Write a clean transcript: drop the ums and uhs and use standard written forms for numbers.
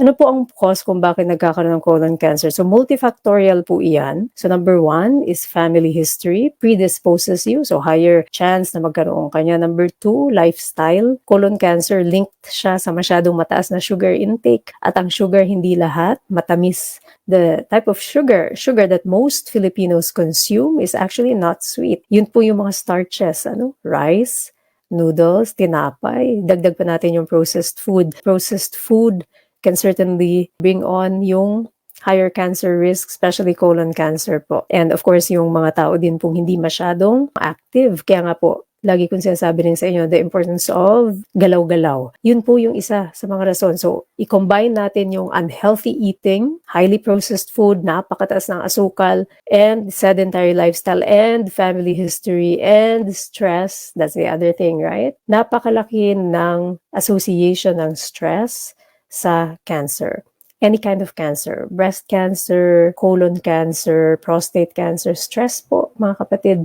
Ano po ang cause kung bakit nagkakaroon ng colon cancer? So multifactorial po iyan. So number 1 is family history, predisposes you, so higher chance na magkaroon kanya. Number 2, lifestyle. Colon cancer linked siya sa masyadong mataas na sugar intake. At ang sugar hindi lahat matamis. The type of sugar that most Filipinos consume is actually not sweet. Yun po yung mga starches, rice, noodles, tinapay. Dagdag pa natin yung processed food. Processed food can certainly bring on yung higher cancer risk, especially colon cancer po. And of course, yung mga tao din pong hindi masyadong active. Kaya nga po, lagi kong sinasabi rin sa inyo, the importance of galaw-galaw. Yun po yung isa sa mga rason. So, i-combine natin yung unhealthy eating, highly processed food, napakataas ng asukal, and sedentary lifestyle, and family history, and stress. That's the other thing, right? Napakalaki ng association ng stress sa cancer. Any kind of cancer, breast cancer, colon cancer, prostate cancer, stress po mga kapatid.